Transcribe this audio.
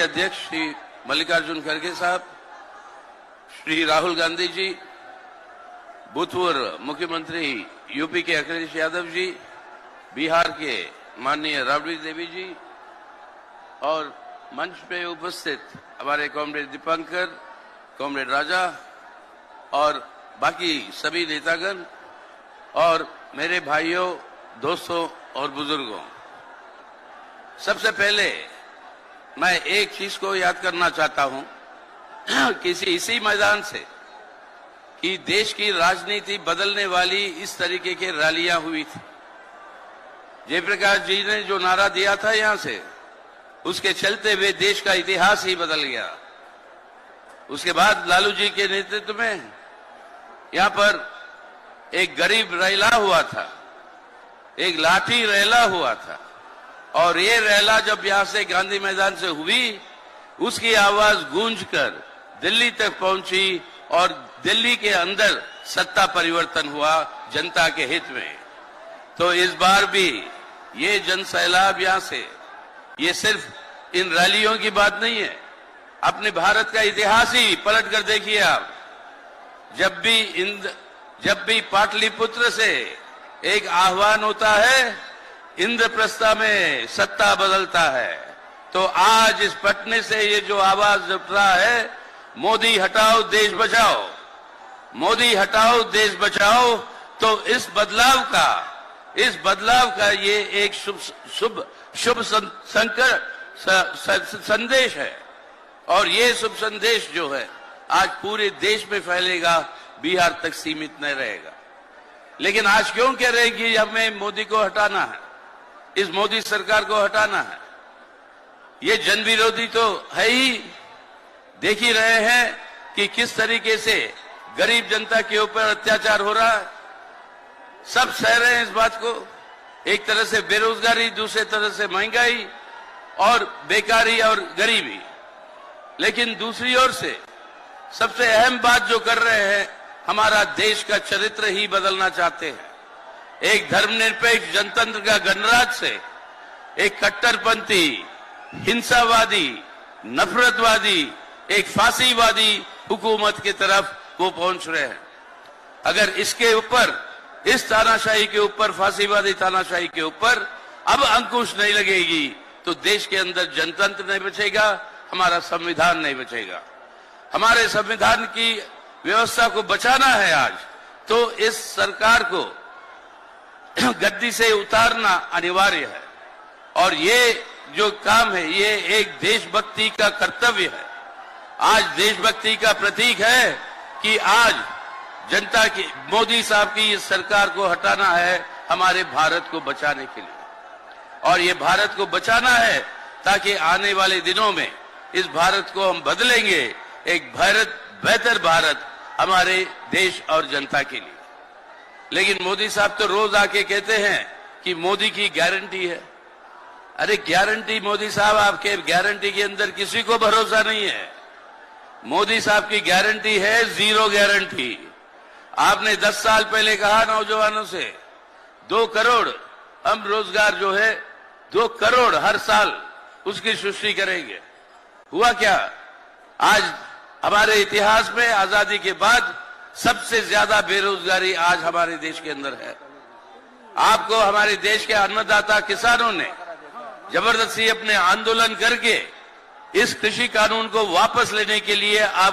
अध्यक्ष श्री मल्लिकार्जुन खड़गे साहब, श्री राहुल गांधी जी, भूतपूर्व मुख्यमंत्री यूपी के अखिलेश यादव जी, बिहार के माननीय राबड़ी देवी जी और मंच पे उपस्थित हमारे कॉमरेड दीपंकर, कॉमरेड राजा और बाकी सभी नेतागण और मेरे भाइयों, दोस्तों और बुजुर्गों, सबसे पहले मैं एक चीज को याद करना चाहता हूं इसी मैदान से कि देश की राजनीति बदलने वाली इस तरीके की रैलियां हुई थी। जयप्रकाश जी ने जो नारा दिया था यहां से, उसके चलते हुए देश का इतिहास ही बदल गया। उसके बाद लालू जी के नेतृत्व में यहां पर एक गरीब रैला हुआ था, एक लाठी रैला हुआ था, और ये रैला जब यहां से गांधी मैदान से हुई, उसकी आवाज गूंजकर दिल्ली तक पहुंची और दिल्ली के अंदर सत्ता परिवर्तन हुआ जनता के हित में। तो इस बार भी ये जन सैलाब यहां से, ये सिर्फ इन रैलियों की बात नहीं है, अपने भारत का इतिहास ही पलट कर देखिए आप। जब भी पाटलिपुत्र से एक आह्वान होता है, इंद्रप्रस्थ में सत्ता बदलता है, तो आज इस पटने से ये जो आवाज उठ रहा है, मोदी हटाओ देश बचाओ, मोदी हटाओ देश बचाओ, तो इस बदलाव का ये एक शुभ संदेश है। और ये शुभ संदेश जो है आज पूरे देश में फैलेगा, बिहार तक सीमित नहीं रहेगा। लेकिन आज क्यों कह रहे हैं कि हमें मोदी को हटाना है, इस मोदी सरकार को हटाना है? ये जन विरोधी तो है ही। देख ही रहे हैं कि किस तरीके से गरीब जनता के ऊपर अत्याचार हो रहा है। सब सह रहे हैं इस बात को। एक तरह से बेरोजगारी, दूसरे तरह से महंगाई और बेकारी और गरीबी। लेकिन दूसरी ओर से सबसे अहम बात जो कर रहे हैं, हमारा देश का चरित्र ही बदलना चाहते हैं। एक धर्मनिरपेक्ष जनतंत्र का गणराज्य से एक कट्टरपंथी, हिंसावादी, नफरतवादी, एक फांसीवादी हुकूमत की तरफ वो पहुंच रहे हैं। अगर इसके ऊपर, इस तानाशाही के ऊपर, फांसीवादी तानाशाही के ऊपर अब अंकुश नहीं लगेगी, तो देश के अंदर जनतंत्र नहीं बचेगा, हमारा संविधान नहीं बचेगा। हमारे संविधान की व्यवस्था को बचाना है आज, तो इस सरकार को गद्दी से उतारना अनिवार्य है। और ये जो काम है, ये एक देशभक्ति का कर्तव्य है। आज देशभक्ति का प्रतीक है कि आज जनता की, मोदी साहब की इस सरकार को हटाना है हमारे भारत को बचाने के लिए। और ये भारत को बचाना है ताकि आने वाले दिनों में इस भारत को हम बदलेंगे, एक बेहतर भारत हमारे देश और जनता के लिए। लेकिन मोदी साहब तो रोज आके कहते हैं कि मोदी की गारंटी है। अरे गारंटी मोदी साहब, आपके गारंटी के अंदर किसी को भरोसा नहीं है। मोदी साहब की गारंटी है जीरो गारंटी। आपने 10 साल पहले कहा नौजवानों से 2 करोड़ हम रोजगार जो है 2 करोड़ हर साल उसकी सृष्टि करेंगे। हुआ क्या? आज हमारे इतिहास में आजादी के बाद सबसे ज्यादा बेरोजगारी आज हमारे देश के अंदर है। आपको हमारे देश के अन्नदाता किसानों ने जबरदस्ती अपने आंदोलन करके इस कृषि कानून को वापस लेने के लिए आप